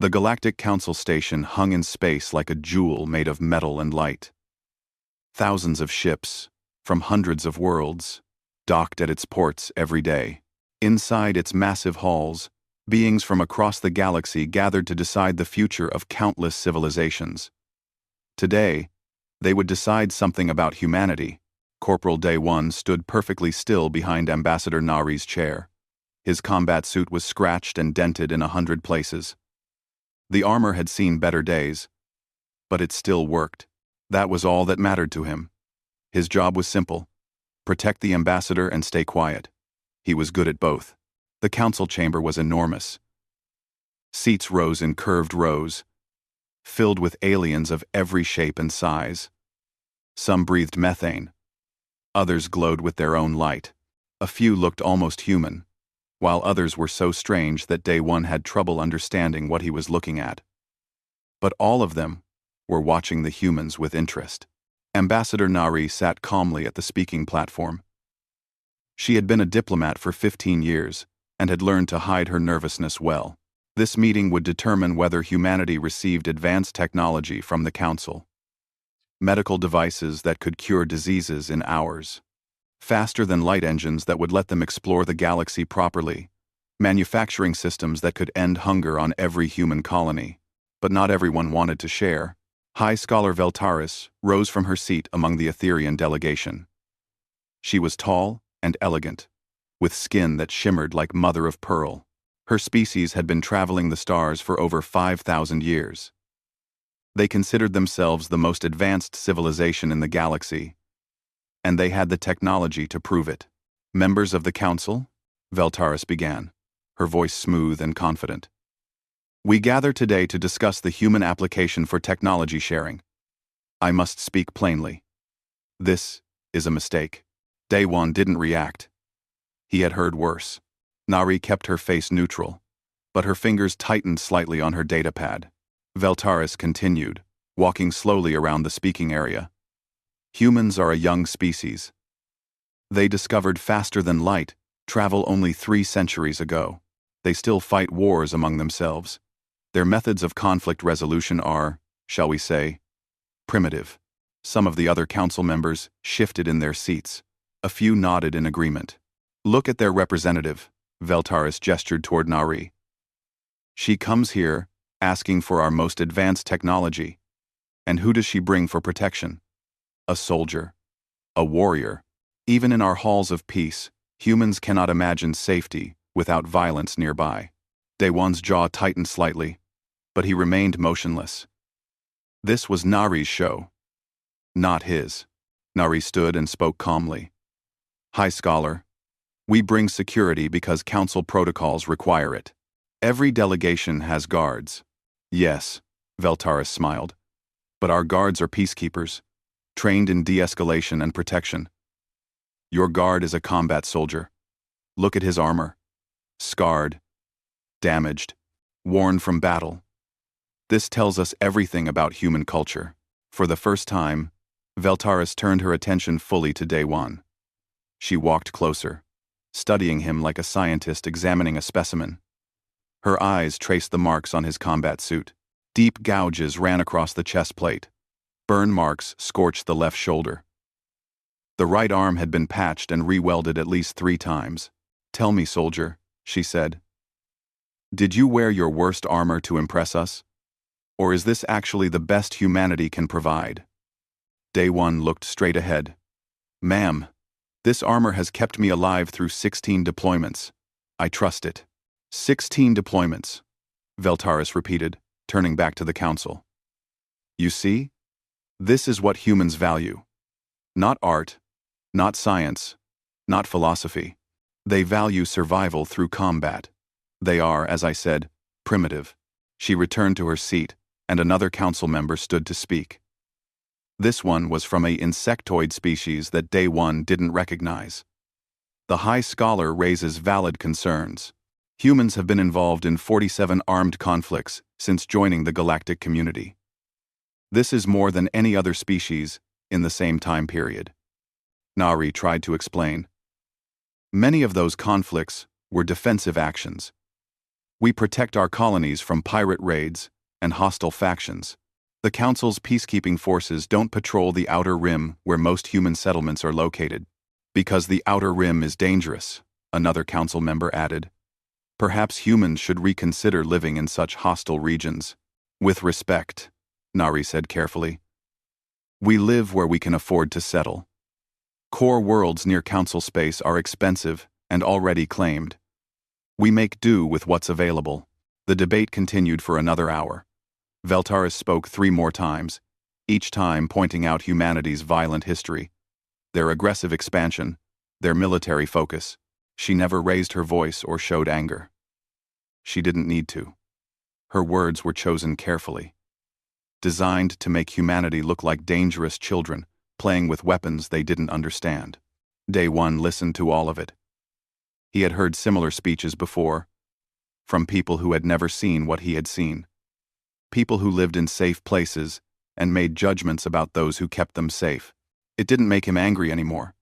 The Galactic Council station hung in space like a jewel made of metal and light. Thousands of ships, from hundreds of worlds, docked at its ports every day. Inside its massive halls, beings from across the galaxy gathered to decide the future of countless civilizations. Today, they would decide something about humanity. Corporal Day One stood perfectly still behind Ambassador Nari's chair. His combat suit was scratched and dented in 100 places. The armor had seen better days, but it still worked. That was all that mattered to him. His job was simple: protect the ambassador and stay quiet. He was good at both. The council chamber was enormous. Seats rose in curved rows, filled with aliens of every shape and size. Some breathed methane. Others glowed with their own light. A few looked almost human, while others were so strange that Day One had trouble understanding what he was looking at. But all of them were watching the humans with interest. Ambassador Nari sat calmly at the speaking platform. She had been a diplomat for 15 years and had learned to hide her nervousness well. This meeting would determine whether humanity received advanced technology from the Council. Medical devices that could cure diseases in hours. Faster than light engines that would let them explore the galaxy properly. Manufacturing systems that could end hunger on every human colony. But not everyone wanted to share. High Scholar Veltaris rose from her seat among the Etherian delegation. She was tall and elegant, with skin that shimmered like mother of pearl. Her species had been traveling the stars for over 5,000 years. They considered themselves the most advanced civilization in the galaxy, and they had the technology to prove it. Members of the Council, Veltaris began, her voice smooth and confident. We gather today to discuss the human application for technology sharing. I must speak plainly. This is a mistake. Day One didn't react. He had heard worse. Nari kept her face neutral, but her fingers tightened slightly on her datapad. Veltaris continued, walking slowly around the speaking area. Humans are a young species. They discovered faster than light travel only 3 centuries ago. They still fight wars among themselves. Their methods of conflict resolution are, shall we say, primitive. Some of the other council members shifted in their seats. A few nodded in agreement. Look at their representative, Veltaris gestured toward Nari. She comes here asking for our most advanced technology. And who does she bring for protection? A soldier. A warrior. Even in our halls of peace, humans cannot imagine safety without violence nearby. Day One's jaw tightened slightly, but he remained motionless. This was Nari's show, not his. Nari stood and spoke calmly. High Scholar, we bring security because council protocols require it. Every delegation has guards. Yes, Veltaris smiled. But our guards are peacekeepers, trained in de-escalation and protection. Your guard is a combat soldier. Look at his armor. Scarred, damaged, worn from battle. This tells us everything about human culture. For the first time, Veltaris turned her attention fully to Day One. She walked closer, studying him like a scientist examining a specimen. Her eyes traced the marks on his combat suit. Deep gouges ran across the chest plate. Burn marks scorched the left shoulder. The right arm had been patched and re-welded at least 3 times. Tell me, soldier, she said. Did you wear your worst armor to impress us? Or is this actually the best humanity can provide? Day One looked straight ahead. Ma'am, this armor has kept me alive through 16 deployments. I trust it. 16 deployments, Veltaris repeated, turning back to the council. You see? This is what humans value. Not art, not science, not philosophy. They value survival through combat. They are, as I said, primitive. She returned to her seat, and another council member stood to speak. This one was from an insectoid species that Day One didn't recognize. The High Scholar raises valid concerns. Humans have been involved in 47 armed conflicts since joining the galactic community. This is more than any other species in the same time period. Nari tried to explain. Many of those conflicts were defensive actions. We protect our colonies from pirate raids and hostile factions. The Council's peacekeeping forces don't patrol the Outer Rim where most human settlements are located. Because the Outer Rim is dangerous, another Council member added. Perhaps humans should reconsider living in such hostile regions. With respect, Nari said carefully. We live where we can afford to settle. Core worlds near Council space are expensive and already claimed. We make do with what's available. The debate continued for another hour. Veltaris spoke 3 more times, each time pointing out humanity's violent history, their aggressive expansion, their military focus. She never raised her voice or showed anger. She didn't need to. Her words were chosen carefully, designed to make humanity look like dangerous children, playing with weapons they didn't understand. Day One listened to all of it. He had heard similar speeches before, from people who had never seen what he had seen. People who lived in safe places and made judgments about those who kept them safe. It didn't make him angry anymore.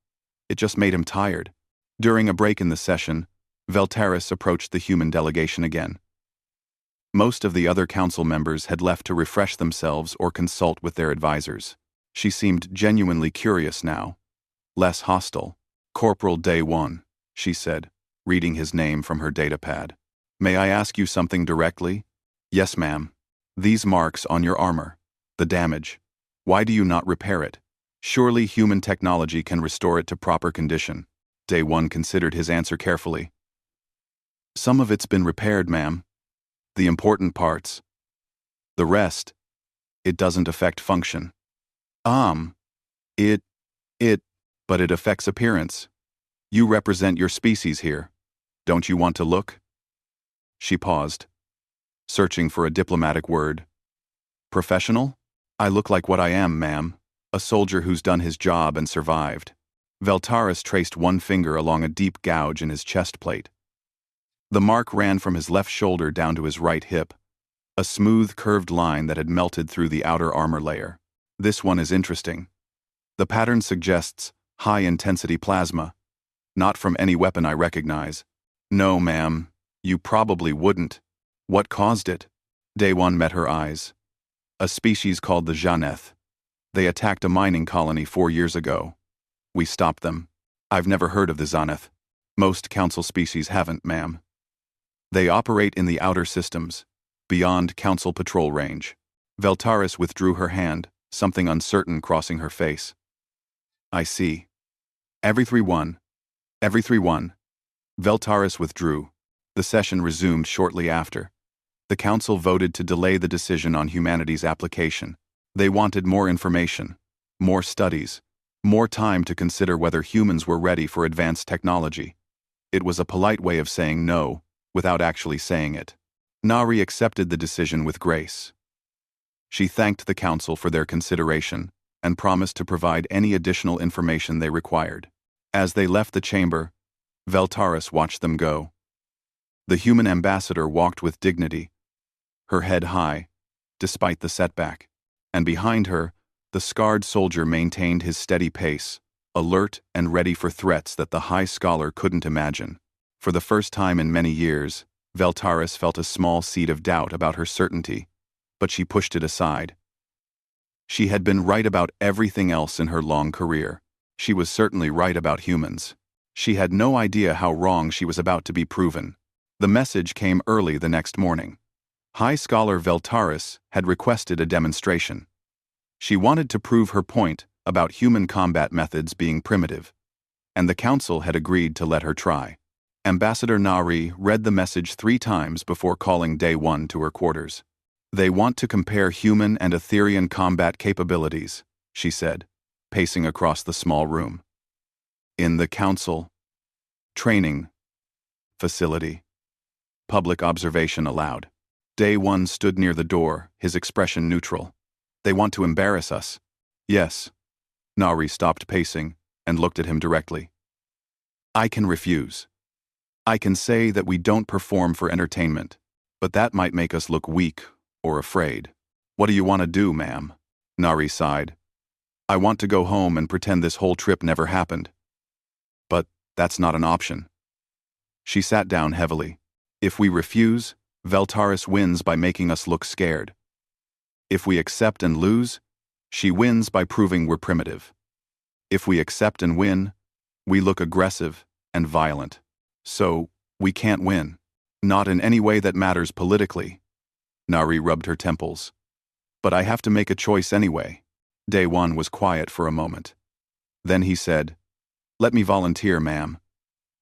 It just made him tired. During a break in the session, Veltaris approached the human delegation again. Most of the other council members had left to refresh themselves or consult with their advisors. She seemed genuinely curious now, less hostile. Corporal Day One, she said, reading his name from her datapad. May I ask you something directly? Yes, ma'am. These marks on your armor, the damage. Why do you not repair it? Surely human technology can restore it to proper condition. Day One considered his answer carefully. Some of it's been repaired, ma'am. The important parts. The rest, it doesn't affect function. But it affects appearance. You represent your species here. Don't you want to look? She paused, searching for a diplomatic word. Professional? I look like what I am, ma'am. A soldier who's done his job and survived. Veltaris traced one finger along a deep gouge in his chest plate. The mark ran from his left shoulder down to his right hip, a smooth, curved line that had melted through the outer armor layer. This one is interesting. The pattern suggests high-intensity plasma, not from any weapon I recognize. No, ma'am, you probably wouldn't. What caused it? Day One met her eyes. A species called the Janeth. They attacked a mining colony 4 years ago. We stopped them. I've never heard of the Zaneth. Most council species haven't, ma'am. They operate in the outer systems, beyond council patrol range. Veltaris withdrew her hand, something uncertain crossing her face. I see. Every 3-1. Veltaris withdrew. The session resumed shortly after. The council voted to delay the decision on humanity's application. They wanted more information, more studies, more time to consider whether humans were ready for advanced technology. It was a polite way of saying no, without actually saying it. Nari accepted the decision with grace. She thanked the council for their consideration and promised to provide any additional information they required. As they left the chamber, Veltaris watched them go. The human ambassador walked with dignity, her head high, despite the setback, and behind her, the scarred soldier maintained his steady pace, alert and ready for threats that the high scholar couldn't imagine. For the first time in many years, Veltaris felt a small seed of doubt about her certainty, but she pushed it aside. She had been right about everything else in her long career. She was certainly right about humans. She had no idea how wrong she was about to be proven. The message came early the next morning. High Scholar Veltaris had requested a demonstration. She wanted to prove her point about human combat methods being primitive, and the council had agreed to let her try. Ambassador Nari read the message 3 times before calling Day One to her quarters. They want to compare human and Etherian combat capabilities, she said, pacing across the small room. In the council training facility. Public observation allowed. Day One stood near the door, his expression neutral. They want to embarrass us. Yes. Nari stopped pacing and looked at him directly. I can refuse. I can say that we don't perform for entertainment, but that might make us look weak or afraid. What do you want to do, ma'am? Nari sighed. I want to go home and pretend this whole trip never happened. But that's not an option. She sat down heavily. If we refuse, Veltaris wins by making us look scared. If we accept and lose, she wins by proving we're primitive. If we accept and win, we look aggressive and violent. So, we can't win. Not in any way that matters politically. Nari rubbed her temples. But I have to make a choice anyway. Day One was quiet for a moment. Then he said, "Let me volunteer, ma'am.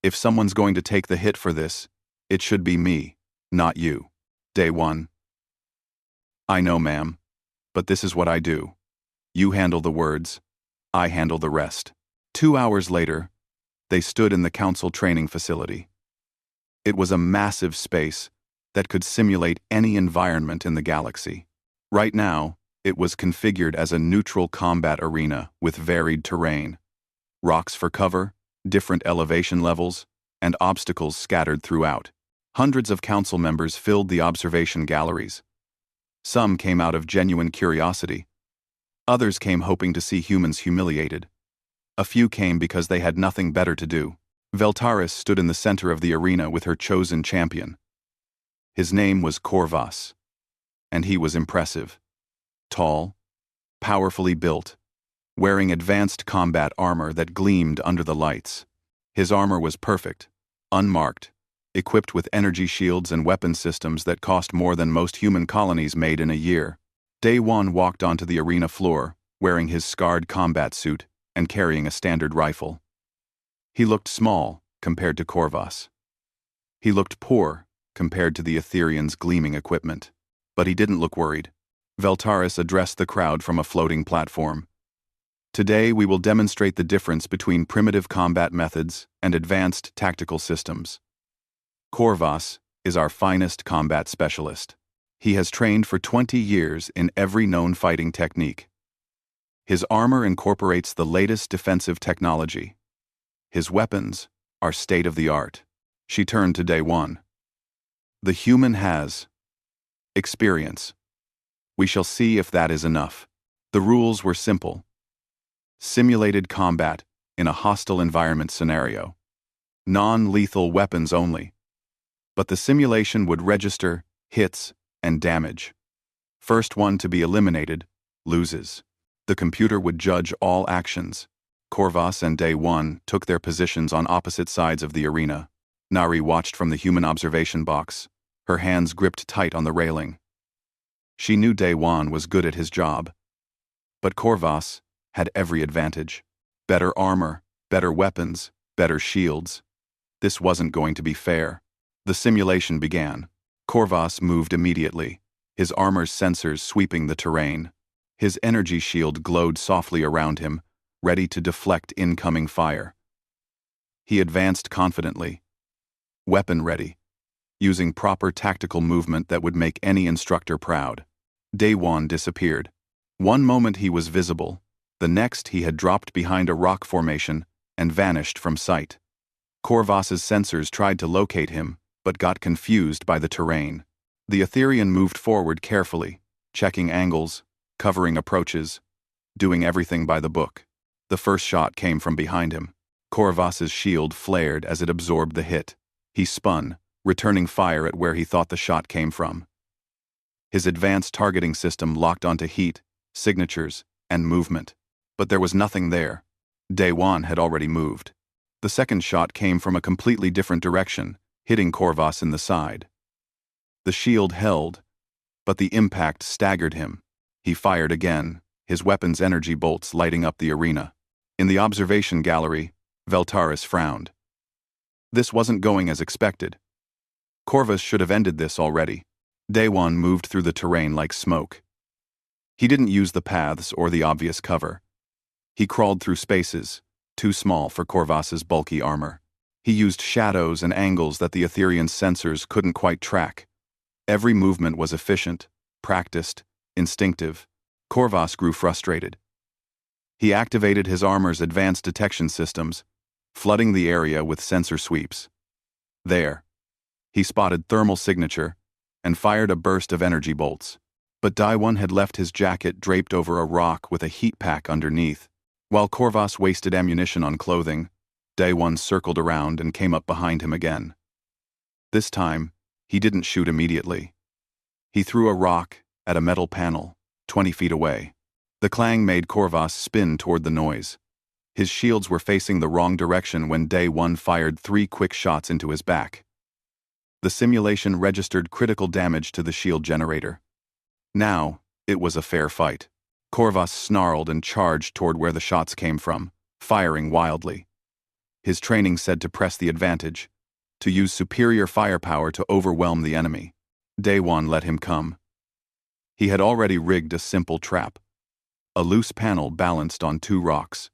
If someone's going to take the hit for this, it should be me, not you." Day One. "I know, ma'am. But this is what I do. You handle the words. I handle the rest." 2 hours later, they stood in the council training facility. It was a massive space that could simulate any environment in the galaxy. Right now, it was configured as a neutral combat arena with varied terrain. Rocks for cover, different elevation levels, and obstacles scattered throughout. Hundreds of council members filled the observation galleries. Some came out of genuine curiosity. Others came hoping to see humans humiliated. A few came because they had nothing better to do. Veltaris stood in the center of the arena with her chosen champion. His name was Corvas, and he was impressive. Tall, powerfully built, wearing advanced combat armor that gleamed under the lights. His armor was perfect, unmarked, equipped with energy shields and weapon systems that cost more than most human colonies made in a year. Day One walked onto the arena floor, wearing his scarred combat suit and carrying a standard rifle. He looked small compared to Corvas. He looked poor compared to the Ethereans' gleaming equipment. But he didn't look worried. Veltaris addressed the crowd from a floating platform. "Today we will demonstrate the difference between primitive combat methods and advanced tactical systems. Corvas is our finest combat specialist. He has trained for 20 years in every known fighting technique. His armor incorporates the latest defensive technology. His weapons are state-of-the-art." She turned to Day One. "The human has experience. We shall see if that is enough." The rules were simple. Simulated combat in a hostile environment scenario. Non-lethal weapons only. But the simulation would register hits and damage. First one to be eliminated loses. The computer would judge all actions. Corvas and Day One took their positions on opposite sides of the arena. Nari watched from the human observation box, her hands gripped tight on the railing. She knew Day One was good at his job. But Corvas had every advantage. Better armor, better weapons, better shields. This wasn't going to be fair. The simulation began. Corvas moved immediately, his armor's sensors sweeping the terrain. His energy shield glowed softly around him, ready to deflect incoming fire. He advanced confidently, weapon ready, using proper tactical movement that would make any instructor proud. Day One disappeared. One moment he was visible, the next he had dropped behind a rock formation and vanished from sight. Corvas's sensors tried to locate him, but got confused by the terrain. The Etherean moved forward carefully, checking angles, covering approaches, doing everything by the book. The first shot came from behind him. Corvas's shield flared as it absorbed the hit. He spun, returning fire at where he thought the shot came from. His advanced targeting system locked onto heat, signatures, and movement. But there was nothing there. Day One had already moved. The second shot came from a completely different direction, hitting Corvas in the side. The shield held, but the impact staggered him. He fired again, his weapon's energy bolts lighting up the arena. In the observation gallery, Veltaris frowned. This wasn't going as expected. Corvas should have ended this already. Day One moved through the terrain like smoke. He didn't use the paths or the obvious cover. He crawled through spaces, too small for Corvas's bulky armor. He used shadows and angles that the Etherean sensors couldn't quite track. Every movement was efficient, practiced, instinctive. Corvas grew frustrated. He activated his armor's advanced detection systems, flooding the area with sensor sweeps. There, he spotted thermal signature and fired a burst of energy bolts. But Day One had left his jacket draped over a rock with a heat pack underneath. While Corvas wasted ammunition on clothing, Day One circled around and came up behind him again. This time, He didn't shoot immediately. He threw a rock at a metal panel, 20 feet away. The clang made Corvus spin toward the noise. His shields were facing the wrong direction when Day One fired 3 quick shots into his back. The simulation registered critical damage to the shield generator. Now, it was a fair fight. Corvus snarled and charged toward where the shots came from, firing wildly. His training said to press the advantage, to use superior firepower to overwhelm the enemy. Day One let him come. He had already rigged a simple trap. A loose panel balanced on 2 rocks.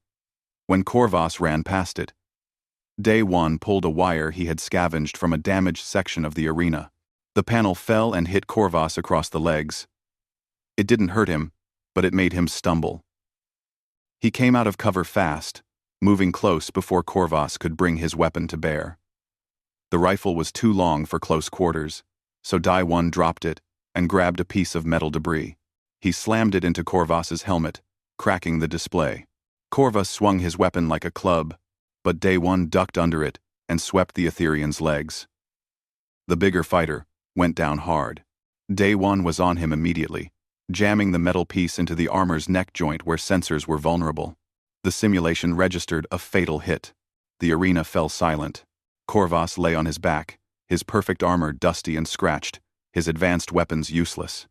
When Corvus ran past it, Day One pulled a wire he had scavenged from a damaged section of the arena. The panel fell and hit Corvus across the legs. It didn't hurt him, but it made him stumble. He came out of cover fast, moving close before Corvus could bring his weapon to bear. The rifle was too long for close quarters, so Day One dropped it and grabbed a piece of metal debris. He slammed it into Corvus's helmet, cracking the display. Corvus swung his weapon like a club, but Day One ducked under it and swept the Etherean's legs. The bigger fighter went down hard. Day One was on him immediately, jamming the metal piece into the armor's neck joint where sensors were vulnerable. The simulation registered a fatal hit. The arena fell silent. Corvus lay on his back, his perfect armor dusty and scratched, his advanced weapons useless.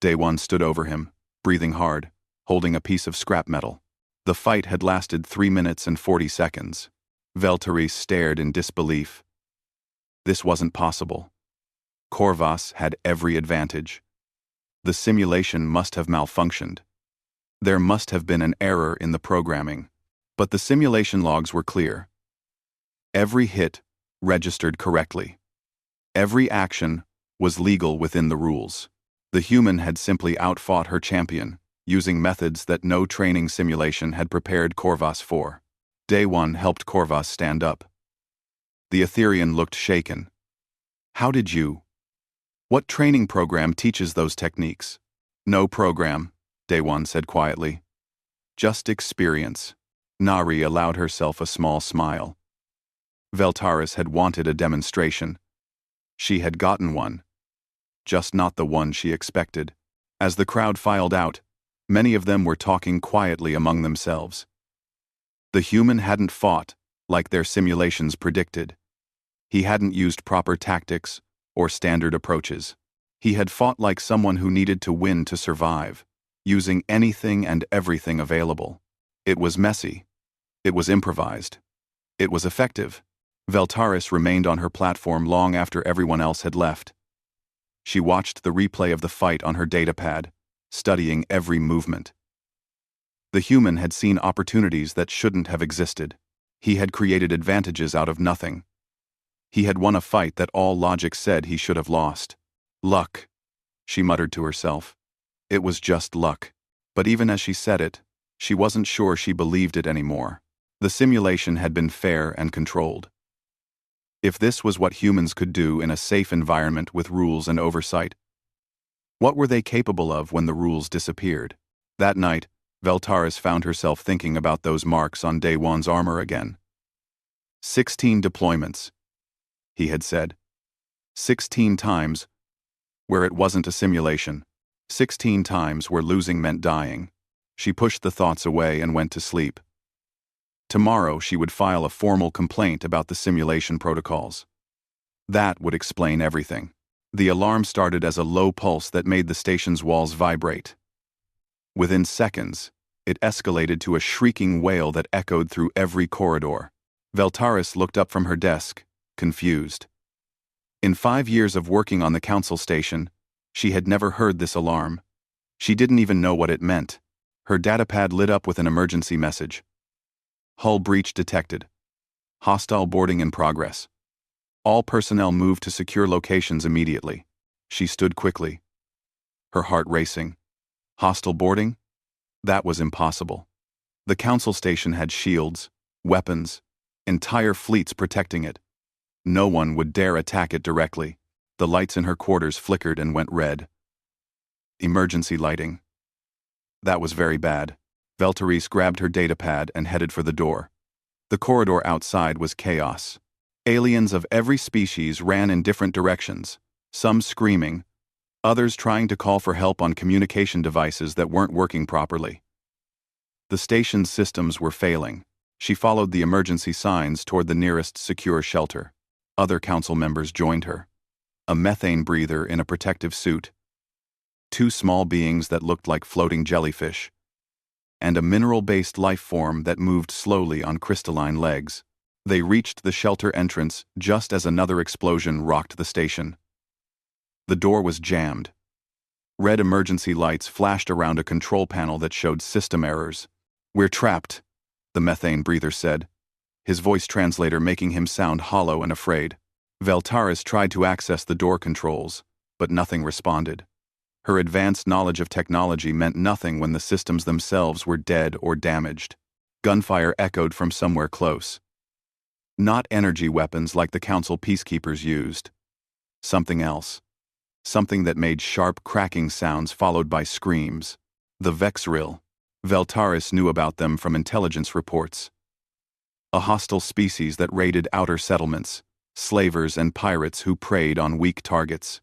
Day One stood over him, breathing hard, holding a piece of scrap metal. The fight had lasted 3 minutes and 40 seconds. Valtteri stared in disbelief. This wasn't possible. Corvus had every advantage. The simulation must have malfunctioned. There must have been an error in the programming. But the simulation logs were clear. Every hit registered correctly. Every action was legal within the rules. The human had simply outfought her champion, using methods that no training simulation had prepared Corvus for. Day One helped Corvus stand up. The Etherean looked shaken. How did you? What training program teaches those techniques? No program, Day One said quietly. Just experience. Nari allowed herself a small smile. Valttaris had wanted a demonstration. She had gotten one. Just not the one she expected. As the crowd filed out, many of them were talking quietly among themselves. The human hadn't fought like their simulations predicted. He hadn't used proper tactics or standard approaches. He had fought like someone who needed to win to survive, using anything and everything available. It was messy. It was improvised. It was effective. Valttaris remained on her platform long after everyone else had left. She watched the replay of the fight on her datapad, studying every movement. The human had seen opportunities that shouldn't have existed. He had created advantages out of nothing. He had won a fight that all logic said he should have lost. Luck, she muttered to herself. It was just luck. But even as she said it, she wasn't sure she believed it anymore. The simulation had been fair and controlled. If this was what humans could do in a safe environment with rules and oversight, what were they capable of when the rules disappeared? That night, Valttaris found herself thinking about those marks on Day One's armor again. 16 deployments, he had said. 16 times where it wasn't a simulation. 16 times where losing meant dying. She pushed the thoughts away and went to sleep. Tomorrow she would file a formal complaint about the simulation protocols. That would explain everything. The alarm started as a low pulse that made the station's walls vibrate. Within seconds, it escalated to a shrieking wail that echoed through every corridor. Valttaris looked up from her desk, confused. In 5 years of working on the council station, she had never heard this alarm. She didn't even know what it meant. Her datapad lit up with an emergency message. Hull breach detected. Hostile boarding in progress. All personnel moved to secure locations immediately. She stood quickly, her heart racing. Hostile boarding? That was impossible. The council station had shields, weapons, entire fleets protecting it. No one would dare attack it directly. The lights in her quarters flickered and went red. Emergency lighting. That was very bad. Valtteri grabbed her datapad and headed for the door. The corridor outside was chaos. Aliens of every species ran in different directions, some screaming, others trying to call for help on communication devices that weren't working properly. The station's systems were failing. She followed the emergency signs toward the nearest secure shelter. Other council members joined her. A methane breather in a protective suit, two small beings that looked like floating jellyfish, and a mineral-based life form that moved slowly on crystalline legs. They reached the shelter entrance just as another explosion rocked the station. The door was jammed. Red emergency lights flashed around a control panel that showed system errors. "We're trapped," the methane breather said, his voice translator making him sound hollow and afraid. Veltaris tried to access the door controls, but nothing responded. Her advanced knowledge of technology meant nothing when the systems themselves were dead or damaged. Gunfire echoed from somewhere close. Not energy weapons like the Council peacekeepers used. Something else. Something that made sharp cracking sounds followed by screams. The Vexril. Veltaris knew about them from intelligence reports. A hostile species that raided outer settlements, slavers and pirates who preyed on weak targets.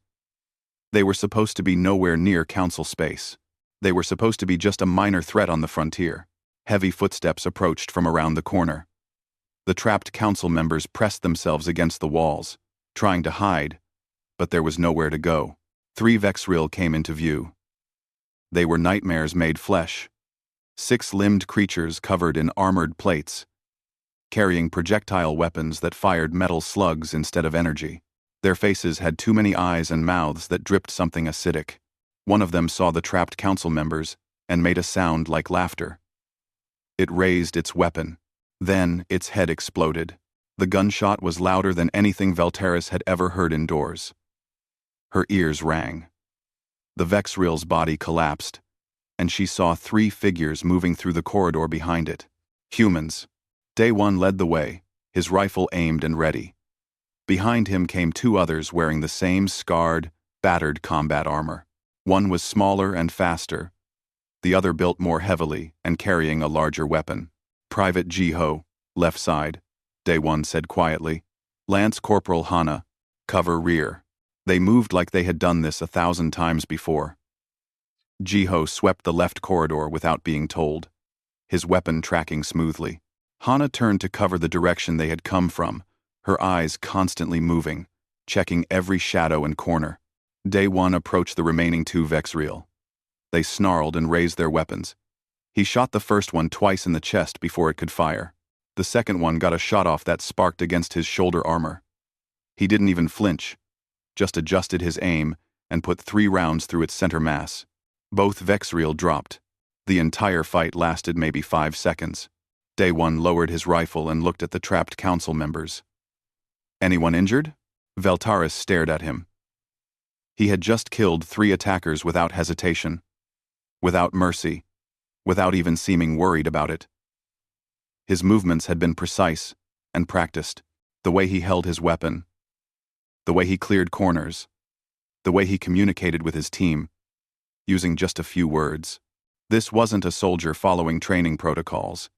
They were supposed to be nowhere near Council space. They were supposed to be just a minor threat on the frontier. Heavy footsteps approached from around the corner. The trapped Council members pressed themselves against the walls, trying to hide, but there was nowhere to go. 3 Vexril came into view. They were nightmares made flesh. 6-limbed creatures covered in armored plates, carrying projectile weapons that fired metal slugs instead of energy. Their faces had too many eyes and mouths that dripped something acidic. One of them saw the trapped council members and made a sound like laughter. It raised its weapon. Then its head exploded. The gunshot was louder than anything Veltaris had ever heard indoors. Her ears rang. The Vexril's body collapsed, and she saw 3 figures moving through the corridor behind it. Humans. Day One led the way, his rifle aimed and ready. Behind him came 2 others wearing the same scarred, battered combat armor. One was smaller and faster, the other built more heavily and carrying a larger weapon. "Private Jiho, left side," Day One said quietly. "Lance Corporal Hana, cover rear." They moved like they had done this 1,000 times before. Jiho swept the left corridor without being told, his weapon tracking smoothly. Hana turned to cover the direction they had come from, her eyes constantly moving, checking every shadow and corner. Day One approached the remaining 2 Vexril. They snarled and raised their weapons. He shot the first one twice in the chest before it could fire. The second one got a shot off that sparked against his shoulder armor. He didn't even flinch, just adjusted his aim and put 3 rounds through its center mass. Both Vexril dropped. The entire fight lasted maybe 5 seconds. Day One lowered his rifle and looked at the trapped council members. "Anyone injured?" Veltaris stared at him. He had just killed 3 attackers without hesitation, without mercy, without even seeming worried about it. His movements had been precise and practiced. The way he held his weapon, the way he cleared corners, the way he communicated with his team, using just a few words. This wasn't a soldier following training protocols.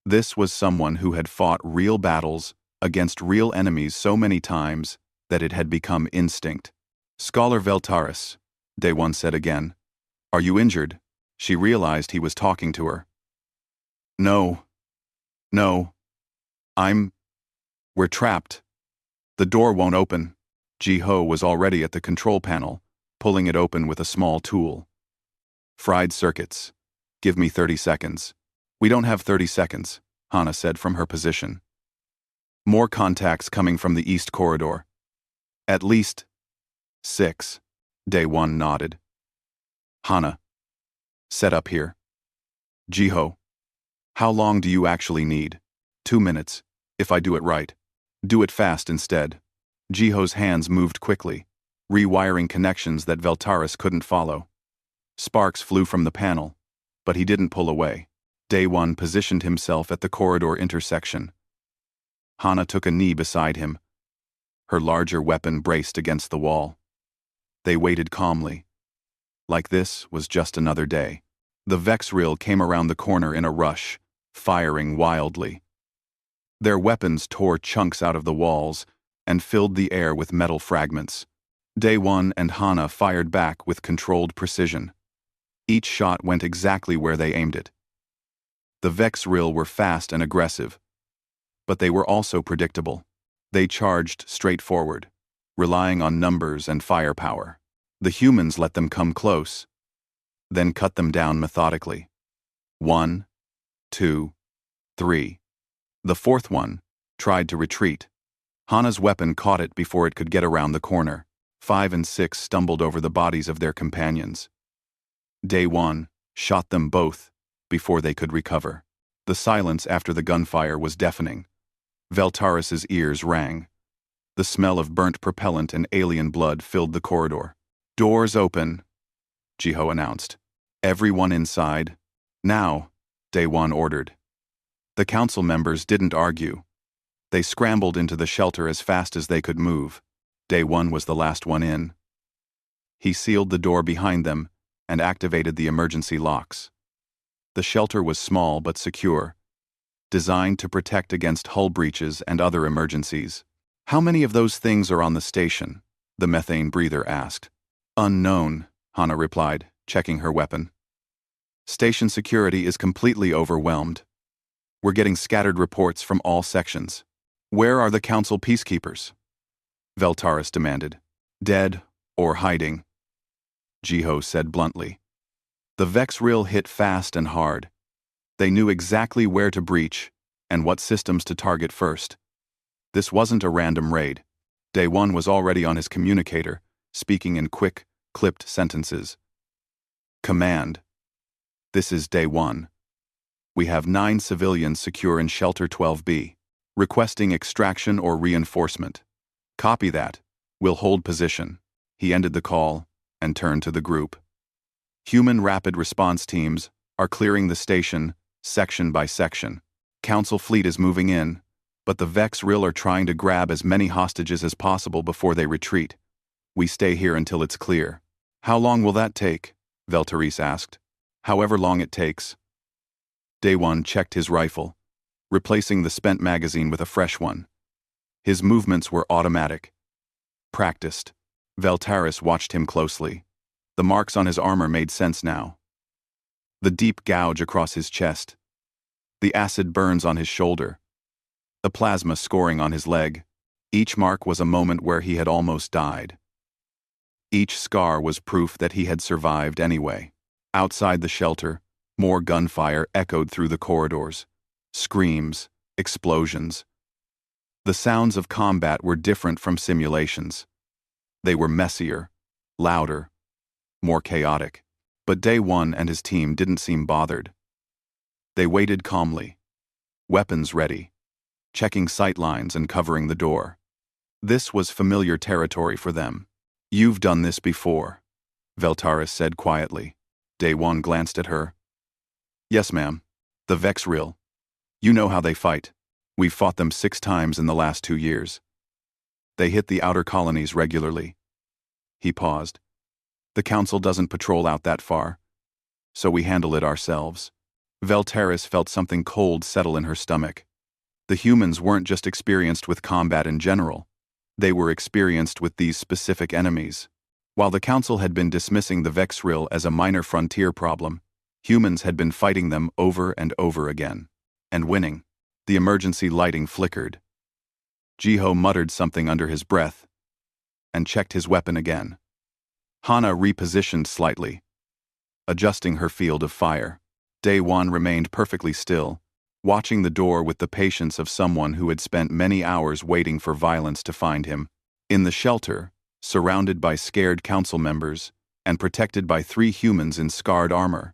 This was someone who had fought real battles against real enemies so many times that it had become instinct. "Scholar Veltaris," Day One said again. "Are you injured?" She realized he was talking to her. No, we're trapped. The door won't open." Jiho was already at the control panel, pulling it open with a small tool. "Fried circuits. Give me 30 seconds. "We don't have 30 seconds, Hana said from her position. "More contacts coming from the east corridor. "At least 6, Day One nodded. "Hana, set up here." "Jiho, how long do you actually need?" 2 minutes, if I do it right. Do it fast instead." Jiho's hands moved quickly, rewiring connections that Veltaris couldn't follow. Sparks flew from the panel, but he didn't pull away. Day One positioned himself at the corridor intersection. Hana took a knee beside him, her larger weapon braced against the wall. They waited calmly. Like this was just another day. The Vexril came around the corner in a rush, firing wildly. Their weapons tore chunks out of the walls and filled the air with metal fragments. Day One and Hana fired back with controlled precision. Each shot went exactly where they aimed it. The Vex Rill were fast and aggressive, but they were also predictable. They charged straight forward, relying on numbers and firepower. The humans let them come close, then cut them down methodically. 1, 2, 3. The fourth one tried to retreat. Hana's weapon caught it before it could get around the corner. 5 and 6 stumbled over the bodies of their companions. Day One shot them both before they could recover. The silence after the gunfire was deafening. Veltaris's ears rang. The smell of burnt propellant and alien blood filled the corridor. "Doors open," Jiho announced. "Everyone inside. Now," Day One ordered. The council members didn't argue. They scrambled into the shelter as fast as they could move. Day One was the last one in. He sealed the door behind them and activated the emergency locks. The shelter was small but secure, designed to protect against hull breaches and other emergencies. "How many of those things are on the station?" the methane breather asked. "Unknown," Hana replied, checking her weapon. "Station security is completely overwhelmed. We're getting scattered reports from all sections." "Where are the council peacekeepers?" Veltaris demanded. "Dead or hiding," Jiho said bluntly. The Vex Rill hit fast and hard. They knew exactly where to breach and what systems to target first. This wasn't a random raid. Day One was already on his communicator, speaking in quick, clipped sentences. "Command. This is Day One. We have 9 civilians secure in Shelter 12B, requesting extraction or reinforcement. Copy that. We'll hold position." He ended the call and turned to the group. "Human rapid response teams are clearing the station, section by section. Council fleet is moving in, but the Vex Rill are trying to grab as many hostages as possible before they retreat. We stay here until it's clear." "How long will that take?" Veltaris asked. "However long it takes." Day One checked his rifle, replacing the spent magazine with a fresh one. His movements were automatic, practiced. Veltaris watched him closely. The marks on his armor made sense now. The deep gouge across his chest, the acid burns on his shoulder, the plasma scoring on his leg. Each mark was a moment where he had almost died. Each scar was proof that he had survived anyway. Outside the shelter, more gunfire echoed through the corridors. Screams, explosions. The sounds of combat were different from simulations. They were messier, louder, more chaotic. But Day One and his team didn't seem bothered. They waited calmly, weapons ready, checking sightlines and covering the door. This was familiar territory for them. "You've done this before," Veltaris said quietly. Day One glanced at her. "Yes, ma'am. The Vex Rill. You know how they fight. We've fought them 6 times in the last 2 years. They hit the outer colonies regularly." He paused. "The council doesn't patrol out that far, so we handle it ourselves." Veltaris felt something cold settle in her stomach. The humans weren't just experienced with combat in general. They were experienced with these specific enemies. While the council had been dismissing the Vex Rill as a minor frontier problem, humans had been fighting them over and over again, and winning. The emergency lighting flickered. Jiho muttered something under his breath and checked his weapon again. Hana repositioned slightly, adjusting her field of fire. Day One remained perfectly still, watching the door with the patience of someone who had spent many hours waiting for violence to find him. In the shelter, surrounded by scared council members and protected by 3 humans in scarred armor,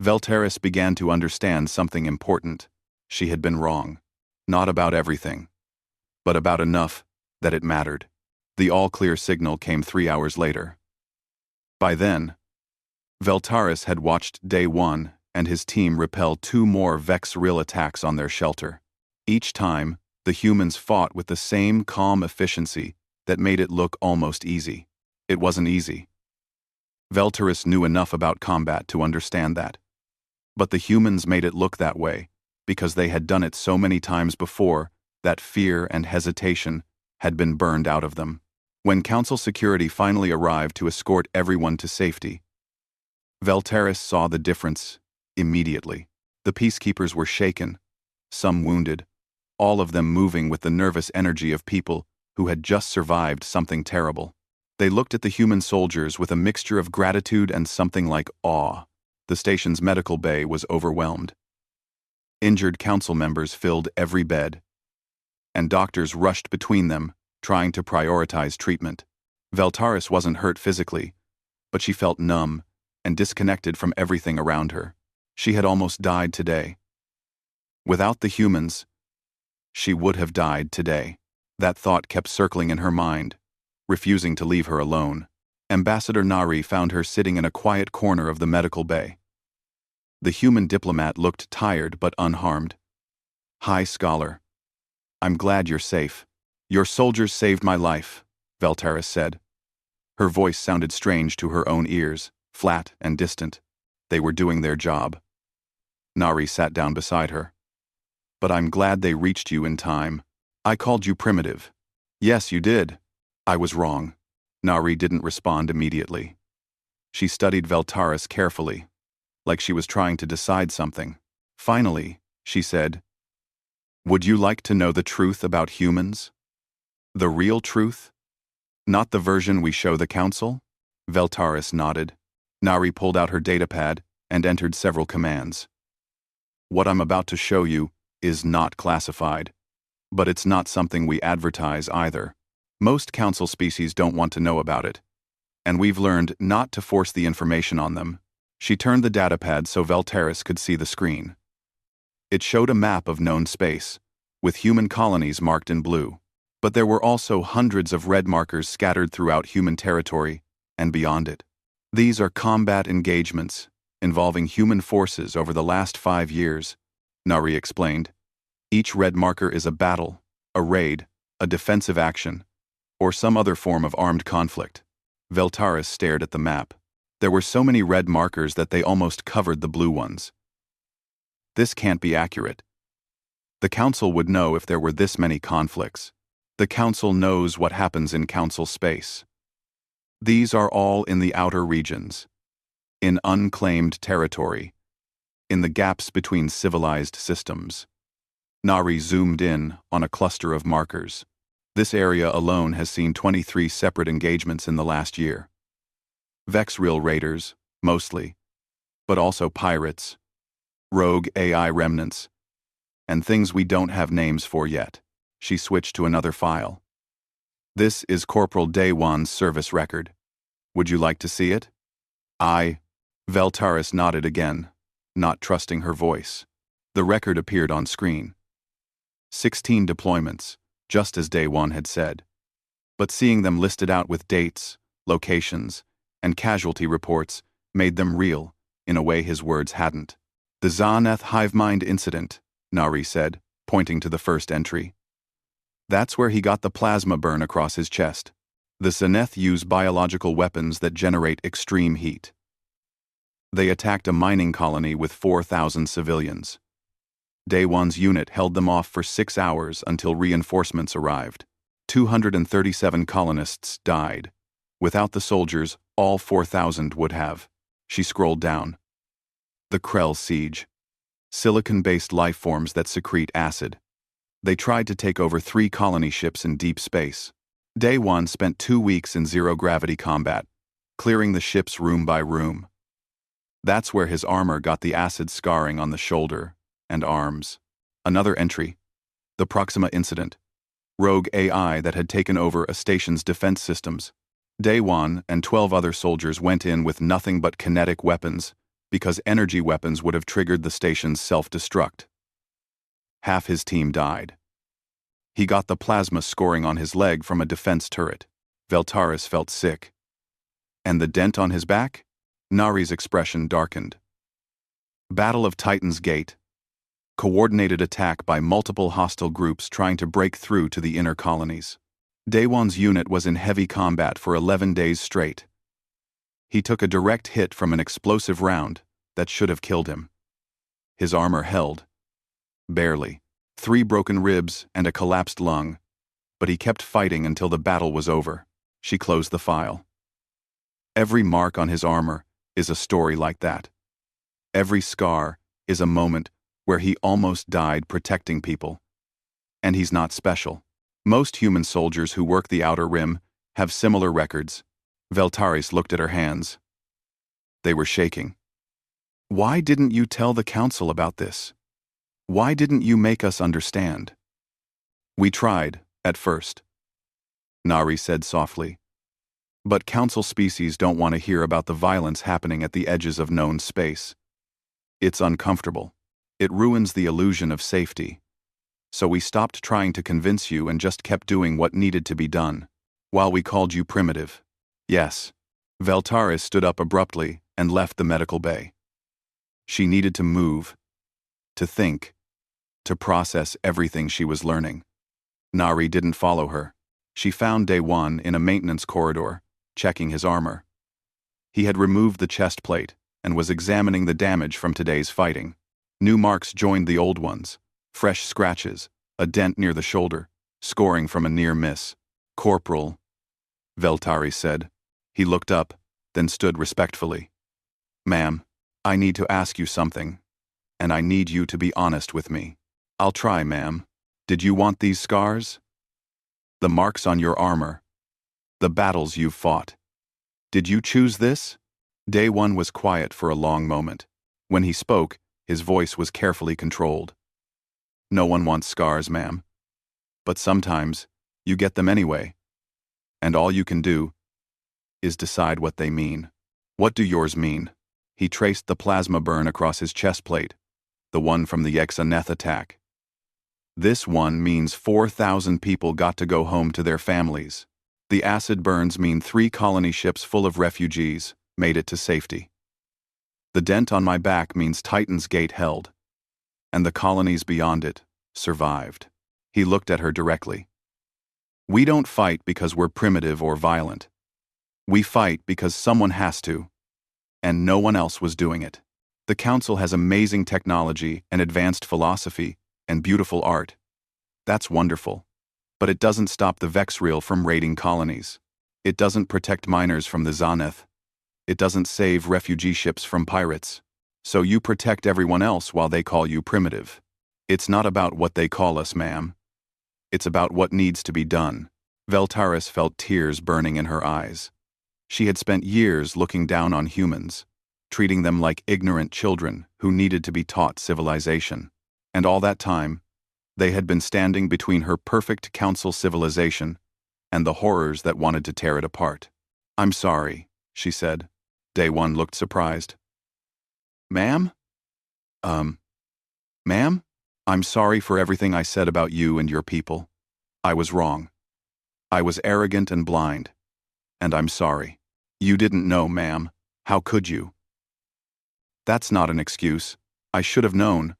Veltaris began to understand something important. She had been wrong. Not about everything, but about enough that it mattered. The all-clear signal came 3 hours later. By then, Veltaris had watched Day One and his team repel 2 more Vex Rill attacks on their shelter. Each time, the humans fought with the same calm efficiency that made it look almost easy. It wasn't easy. Veltaris knew enough about combat to understand that. But the humans made it look that way because they had done it so many times before that fear and hesitation had been burned out of them. When Council security finally arrived to escort everyone to safety, Veltaris saw the difference immediately. The peacekeepers were shaken, some wounded, all of them moving with the nervous energy of people who had just survived something terrible. They looked at the human soldiers with a mixture of gratitude and something like awe. The station's medical bay was overwhelmed. Injured council members filled every bed, and doctors rushed between them, trying to prioritize treatment. Veltaris wasn't hurt physically, but she felt numb and disconnected from everything around her. She had almost died today. Without the humans, she would have died today. That thought kept circling in her mind, refusing to leave her alone. Ambassador Nari found her sitting in a quiet corner of the medical bay. The human diplomat looked tired but unharmed. "Hi, Scholar. I'm glad you're safe. Your soldiers saved my life," Veltaris said. Her voice sounded strange to her own ears, flat and distant. They were doing their job. Nari sat down beside her. "But I'm glad they reached you in time. I called you primitive." "Yes, you did. I was wrong." Nari didn't respond immediately. She studied Veltaris carefully, like she was trying to decide something. Finally, she said, "Would you like to know the truth about humans? The real truth? Not the version we show the Council?" Veltaris nodded. Nari pulled out her datapad and entered several commands. "What I'm about to show you is not classified. But it's not something we advertise either. Most Council species don't want to know about it. And we've learned not to force the information on them." She turned the datapad so Veltaris could see the screen. It showed a map of known space, with human colonies marked in blue. But there were also hundreds of red markers scattered throughout human territory and beyond it. These are combat engagements involving human forces over the last 5 years, Nari explained. Each red marker is a battle, a raid, a defensive action, or some other form of armed conflict. Veltaris stared at the map. There were so many red markers that they almost covered the blue ones. This can't be accurate. The Council would know if there were this many conflicts. The Council knows what happens in Council space. These are all in the outer regions, in unclaimed territory, in the gaps between civilized systems. Nari zoomed in on a cluster of markers. This area alone has seen 23 separate engagements in the last year. Vexreal raiders, mostly, but also pirates, rogue AI remnants, and things we don't have names for yet. She switched to another file. "This is Corporal Daywan's service record. Would you like to see it?" Veltaris nodded again, not trusting her voice. The record appeared on screen. 16 deployments, just as Daywan had said. But seeing them listed out with dates, locations, and casualty reports made them real in a way his words hadn't. "The Zaneth Hivemind incident," Nari said, pointing to the first entry. "That's where he got the plasma burn across his chest. The Zaneth use biological weapons that generate extreme heat. They attacked a mining colony with 4,000 civilians. Daywan's unit held them off for 6 hours until reinforcements arrived. 237 colonists died. Without the soldiers, all 4,000 would have." She scrolled down. "The Krell siege. Silicon-based life forms that secrete acid. They tried to take over 3 colony ships in deep space. Daywan spent 2 weeks in zero-gravity combat, clearing the ships room by room. That's where his armor got the acid scarring on the shoulder and arms." Another entry. "The Proxima incident. Rogue AI that had taken over a station's defense systems. Daywan and 12 other soldiers went in with nothing but kinetic weapons because energy weapons would have triggered the station's self-destruct. Half his team died. He got the plasma scoring on his leg from a defense turret." Veltaris felt sick. "And the dent on his back?" Nari's expression darkened. "Battle of Titan's Gate. Coordinated attack by multiple hostile groups trying to break through to the inner colonies. Daywan's unit was in heavy combat for 11 days straight. He took a direct hit from an explosive round that should have killed him. His armor held. Barely. 3 broken ribs and a collapsed lung. But he kept fighting until the battle was over. She closed the file. Every mark on his armor is a story like that. Every scar is a moment where he almost died protecting people. And he's not special. Most human soldiers who work the Outer Rim have similar records. Veltaris looked at her hands. They were shaking. Why didn't you tell the council about this? Why didn't you make us understand? We tried, at first, Nari said softly. But council species don't want to hear about the violence happening at the edges of known space. It's uncomfortable. It ruins the illusion of safety. So we stopped trying to convince you and just kept doing what needed to be done, while we called you primitive. Yes. Veltaris stood up abruptly and left the medical bay. She needed to move, to think, to process everything she was learning. Nari didn't follow her. She found Day-One in a maintenance corridor, checking his armor. He had removed the chest plate and was examining the damage from today's fighting. New marks joined the old ones, fresh scratches, a dent near the shoulder, scoring from a near miss. Corporal, Veltaris said. He looked up, then stood respectfully. Ma'am, I need to ask you something, and I need you to be honest with me. I'll try, ma'am. Did you want these scars? The marks on your armor. The battles you've fought. Did you choose this? Day-One was quiet for a long moment. When he spoke, his voice was carefully controlled. No one wants scars, ma'am. But sometimes, you get them anyway. And all you can do is decide what they mean. What do yours mean? He traced the plasma burn across his chest plate, the one from the Exaneth attack. This one means 4,000 people got to go home to their families. The acid burns mean 3 colony ships full of refugees made it to safety. The dent on my back means Titan's Gate held, and the colonies beyond it survived. He looked at her directly. We don't fight because we're primitive or violent. We fight because someone has to, and no one else was doing it. The Council has amazing technology and advanced philosophy and beautiful art. That's wonderful. But it doesn't stop the Vexreal from raiding colonies. It doesn't protect miners from the Zaneth. It doesn't save refugee ships from pirates. So you protect everyone else while they call you primitive. It's not about what they call us, ma'am. It's about what needs to be done. Veltaris felt tears burning in her eyes. She had spent years looking down on humans, treating them like ignorant children who needed to be taught civilization. And all that time, they had been standing between her perfect council civilization and the horrors that wanted to tear it apart. I'm sorry, she said. Day-One looked surprised. Ma'am? Ma'am? I'm sorry for everything I said about you and your people. I was wrong. I was arrogant and blind. And I'm sorry. You didn't know, ma'am. How could you? That's not an excuse. I should have known.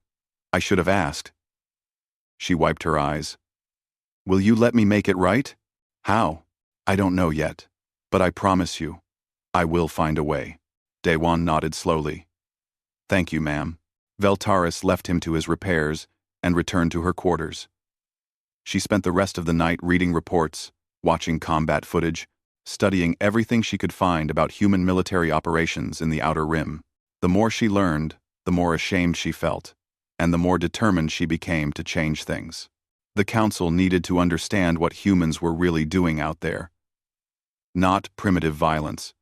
I should have asked. She wiped her eyes. Will you let me make it right? How? I don't know yet. But I promise you, I will find a way. Day-One nodded slowly. Thank you, ma'am. Veltaris left him to his repairs and returned to her quarters. She spent the rest of the night reading reports, watching combat footage, studying everything she could find about human military operations in the Outer Rim. The more she learned, the more ashamed she felt, and the more determined she became to change things. The Council needed to understand what humans were really doing out there. Not primitive violence,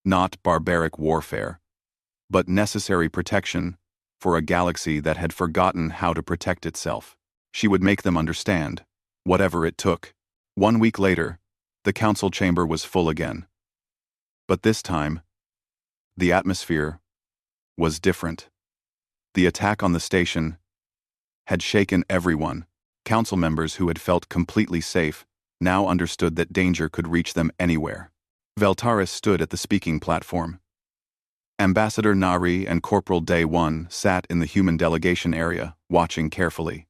not barbaric warfare, but necessary protection for a galaxy that had forgotten how to protect itself. She would make them understand, whatever it took. 1 week later, the council chamber was full again. But this time, the atmosphere was different. The attack on the station had shaken everyone. Council members who had felt completely safe now understood that danger could reach them anywhere. Veltaris stood at the speaking platform. Ambassador Nari and Corporal Day-One sat in the human delegation area, watching carefully.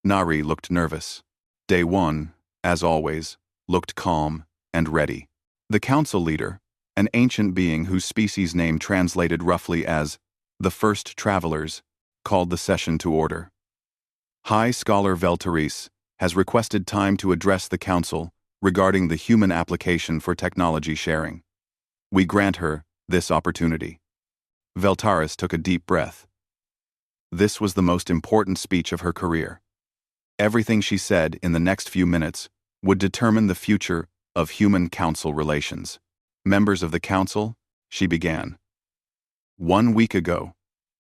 Nari looked nervous. Day-One, as always, looked calm and ready. The council leader, an ancient being whose species name translated roughly as the First Travelers, called the session to order. High Scholar Veltaris has requested time to address the council regarding the human application for technology sharing. We grant her this opportunity. Veltaris took a deep breath. This was the most important speech of her career. Everything she said in the next few minutes would determine the future of human-council relations. Members of the council, she began. 1 week ago,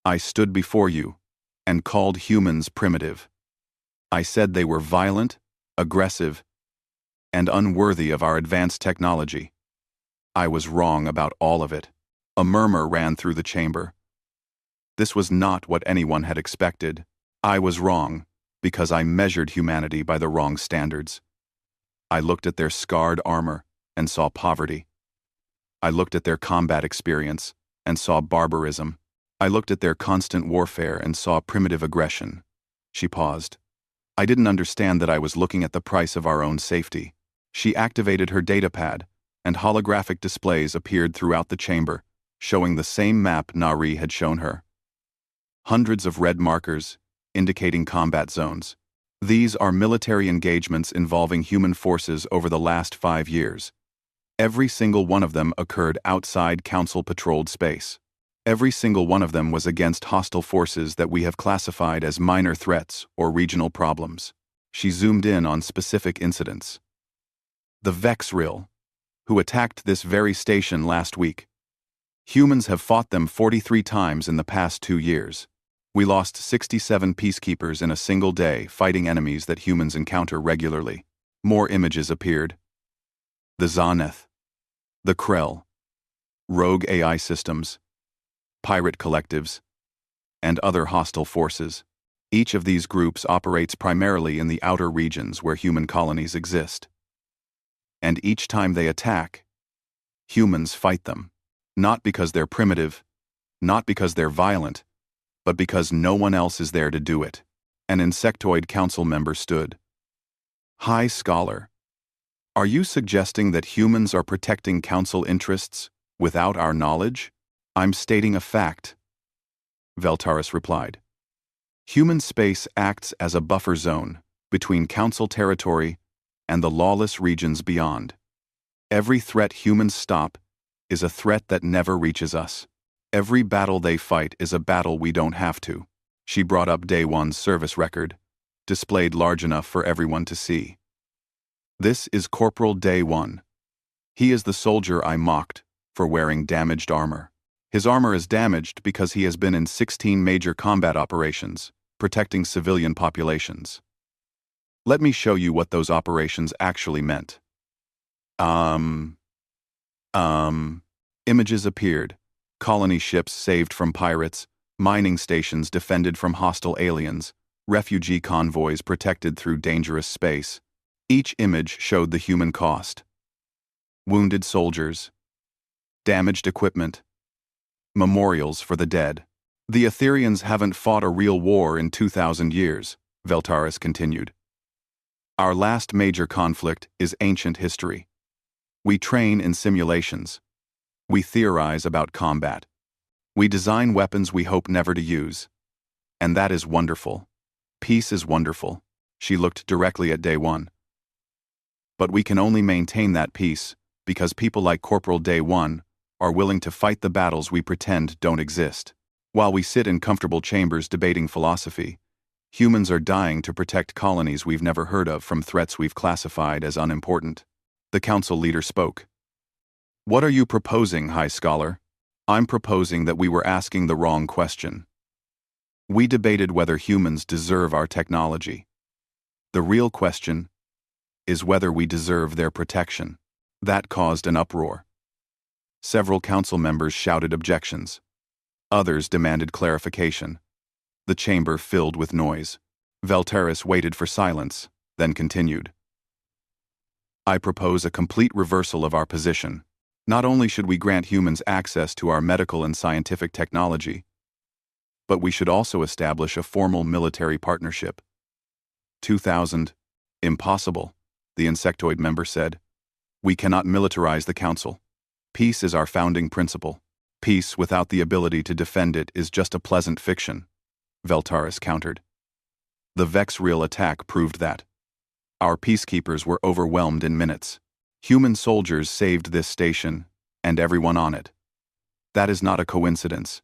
I stood before you and called humans primitive. I said they were violent, aggressive, and unworthy of our advanced technology. I was wrong about all of it. A murmur ran through the chamber. This was not what anyone had expected. I was wrong because I measured humanity by the wrong standards. I looked at their scarred armor and saw poverty. I looked at their combat experience and saw barbarism. I looked at their constant warfare and saw primitive aggression. She paused. I didn't understand that I was looking at the price of our own safety. She activated her datapad, and holographic displays appeared throughout the chamber, showing the same map Nari had shown her. Hundreds of red markers, indicating combat zones. These are military engagements involving human forces over the last 5 years. Every single one of them occurred outside Council-patrolled space. Every single one of them was against hostile forces that we have classified as minor threats or regional problems. She zoomed in on specific incidents. The Vexril, who attacked this very station last week. Humans have fought them 43 times in the past 2 years. We lost 67 peacekeepers in a single day fighting enemies that humans encounter regularly. More images appeared. The Zaneth, the Krell, rogue AI systems, pirate collectives, and other hostile forces. Each of these groups operates primarily in the outer regions where human colonies exist. And each time they attack, humans fight them. Not because they're primitive, not because they're violent, but because no one else is there to do it. An insectoid council member stood. High Scholar, are you suggesting that humans are protecting council interests without our knowledge? I'm stating a fact. Veltaris replied. Human space acts as a buffer zone between council territory and the lawless regions beyond. Every threat humans stop is a threat that never reaches us. Every battle they fight is a battle we don't have to. She brought up Day 1's service record, displayed large enough for everyone to see. This is Corporal Day 1. He is the soldier I mocked for wearing damaged armor. His armor is damaged because he has been in 16 major combat operations, protecting civilian populations. Let me show you what those operations actually meant. Images appeared. Colony ships saved from pirates, mining stations defended from hostile aliens, refugee convoys protected through dangerous space. Each image showed the human cost. Wounded soldiers, damaged equipment, memorials for the dead. The Etherians haven't fought a real war in 2,000 years, Veltaris continued. Our last major conflict is ancient history. We train in simulations. We theorize about combat. We design weapons we hope never to use. And that is wonderful. Peace is wonderful. She looked directly at Day 1. But we can only maintain that peace because people like Corporal Day 1 are willing to fight the battles we pretend don't exist. While we sit in comfortable chambers debating philosophy, humans are dying to protect colonies we've never heard of from threats we've classified as unimportant. The council leader spoke. What are you proposing, High Scholar? I'm proposing that we were asking the wrong question. We debated whether humans deserve our technology. The real question is whether we deserve their protection. That caused an uproar. Several council members shouted objections. Others demanded clarification. The chamber filled with noise. Veltaris waited for silence, then continued. I propose a complete reversal of our position. Not only should we grant humans access to our medical and scientific technology, but we should also establish a formal military partnership. 2000. Impossible, the insectoid member said. We cannot militarize the council. Peace is our founding principle. Peace without the ability to defend it is just a pleasant fiction, Veltaris countered. The Vexril attack proved that. Our peacekeepers were overwhelmed in minutes. Human soldiers saved this station, and everyone on it. That is not a coincidence.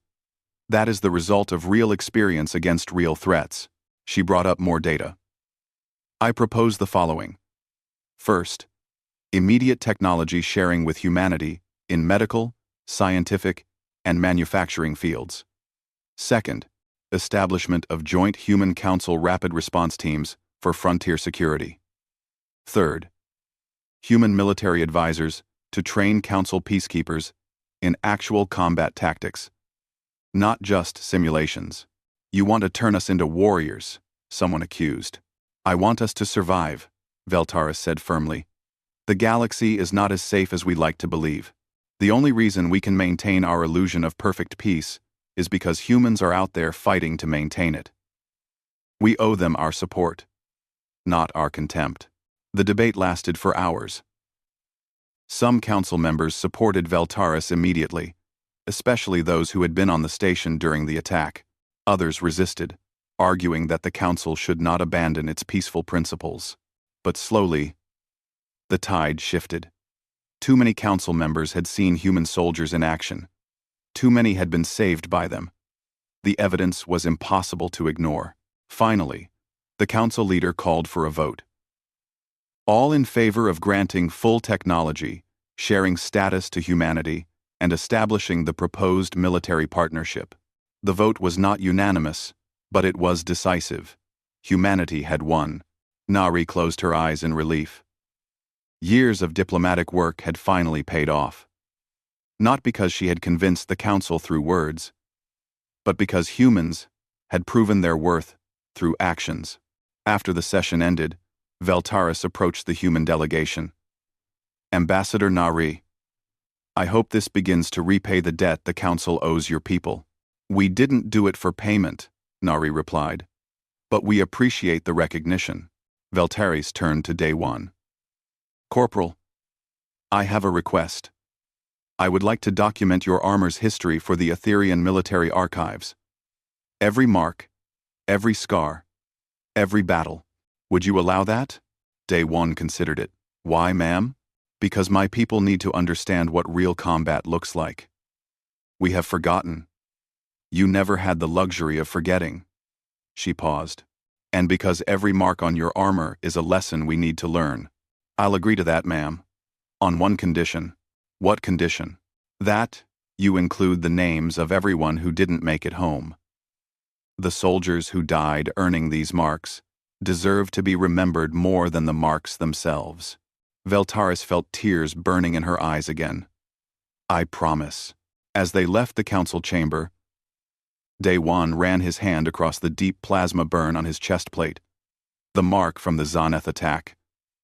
That is the result of real experience against real threats. She brought up more data. I propose the following. First, immediate technology sharing with humanity in medical, scientific, and manufacturing fields. Second, establishment of joint Human Council rapid response teams for frontier security. Third, human military advisors to train Council peacekeepers in actual combat tactics, not just simulations. You want to turn us into warriors, someone accused. I want us to survive, Veltaris said firmly. The galaxy is not as safe as we like to believe. The only reason we can maintain our illusion of perfect peace is because humans are out there fighting to maintain it. We owe them our support, not our contempt. The debate lasted for hours. Some council members supported Veltaris immediately, especially those who had been on the station during the attack. Others resisted, arguing that the council should not abandon its peaceful principles. But slowly, the tide shifted. Too many council members had seen human soldiers in action. Too many had been saved by them. The evidence was impossible to ignore. Finally, the council leader called for a vote. All in favor of granting full technology, sharing status to humanity, and establishing the proposed military partnership. The vote was not unanimous, but it was decisive. Humanity had won. Nari closed her eyes in relief. Years of diplomatic work had finally paid off. Not because she had convinced the council through words, but because humans had proven their worth through actions. After the session ended, Veltaris approached the human delegation. Ambassador Nari, I hope this begins to repay the debt the council owes your people. We didn't do it for payment, Nari replied, but we appreciate the recognition. Veltaris turned to Day One. Corporal, I have a request. I would like to document your armor's history for the Etherian military archives. Every mark, every scar, every battle. Would you allow that? Day One considered it. Why, ma'am? Because my people need to understand what real combat looks like. We have forgotten. You never had the luxury of forgetting. She paused. And because every mark on your armor is a lesson we need to learn. I'll agree to that, ma'am. On one condition. What condition? That you include the names of everyone who didn't make it home. The soldiers who died earning these marks deserve to be remembered more than the marks themselves. Veltaris felt tears burning in her eyes again. I promise. As they left the council chamber, Day One ran his hand across the deep plasma burn on his chest plate. The mark from the Zaneth attack.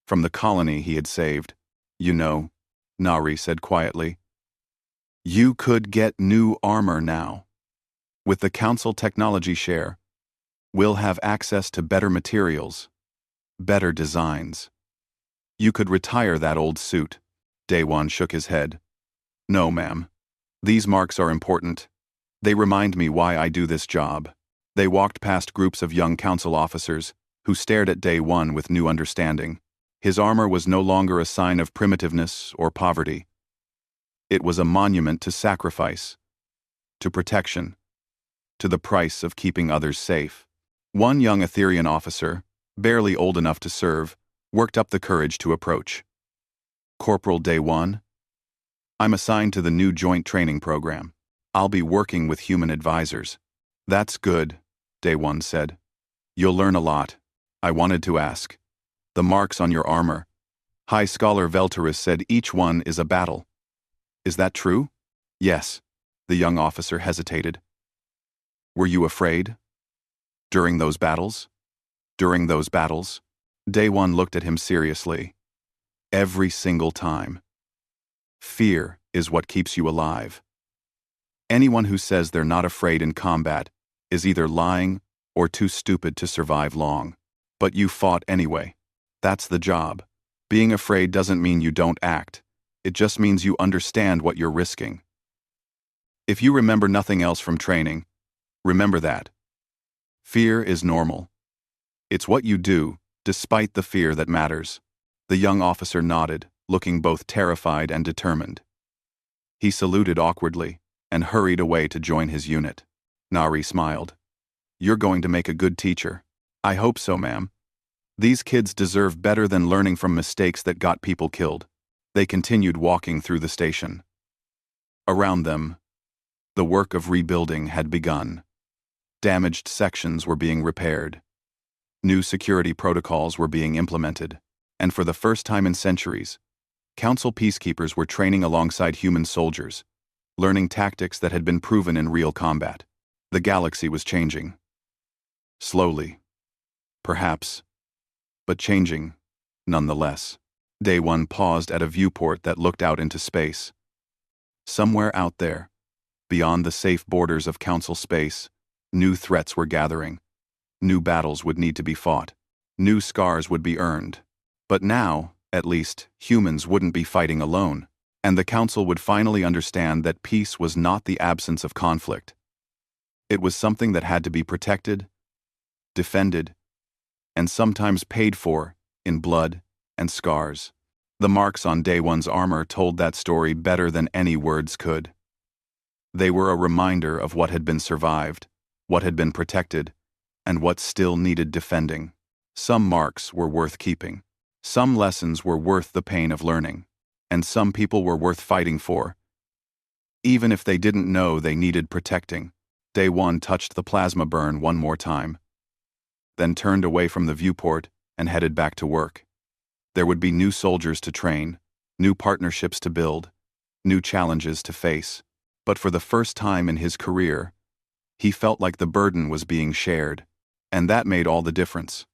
From the colony he had saved. You know, Nari said quietly. You could get new armor now. With the council technology share, we'll have access to better materials, better designs. You could retire that old suit. Day One shook his head. No, ma'am. These marks are important. They remind me why I do this job. They walked past groups of young council officers who stared at Day One with new understanding. His armor was no longer a sign of primitiveness or poverty. It was a monument to sacrifice, to protection, to the price of keeping others safe. One young Etherian officer, barely old enough to serve, worked up the courage to approach. Corporal Day One, I'm assigned to the new joint training program. I'll be working with human advisors. That's good, Day One said. You'll learn a lot. I wanted to ask. The marks on your armor. High Scholar Veltaris said each one is a battle. Is that true? Yes. The young officer hesitated. Were you afraid? During those battles? During those battles? Day One looked at him seriously. Every single time. Fear is what keeps you alive. Anyone who says they're not afraid in combat is either lying or too stupid to survive long. But you fought anyway. That's the job. Being afraid doesn't mean you don't act. It just means you understand what you're risking. If you remember nothing else from training, remember that. Fear is normal. It's what you do Despite the fear that matters, the young officer nodded, looking both terrified and determined. He saluted awkwardly and hurried away to join his unit. Nari smiled. "You're going to make a good teacher." "I hope so, ma'am. These kids deserve better than learning from mistakes that got people killed." They continued walking through the station. Around them, the work of rebuilding had begun. Damaged sections were being repaired. New security protocols were being implemented, and for the first time in centuries, Council peacekeepers were training alongside human soldiers, learning tactics that had been proven in real combat. The galaxy was changing. Slowly, perhaps, but changing, nonetheless. Day One paused at a viewport that looked out into space. Somewhere out there, beyond the safe borders of Council space, new threats were gathering. New battles would need to be fought. New scars would be earned. But now, at least, humans wouldn't be fighting alone, and the Council would finally understand that peace was not the absence of conflict. It was something that had to be protected, defended, and sometimes paid for in blood and scars. The marks on Day One's armor told that story better than any words could. They were a reminder of what had been survived, what had been protected, and what still needed defending. Some marks were worth keeping. Some lessons were worth the pain of learning, and some people were worth fighting for, even if they didn't know they needed protecting. Day One touched the plasma burn one more time, then turned away from the viewport and headed back to work. There would be new soldiers to train, new partnerships to build, new challenges to face. But for the first time in his career, he felt like the burden was being shared, and that made all the difference.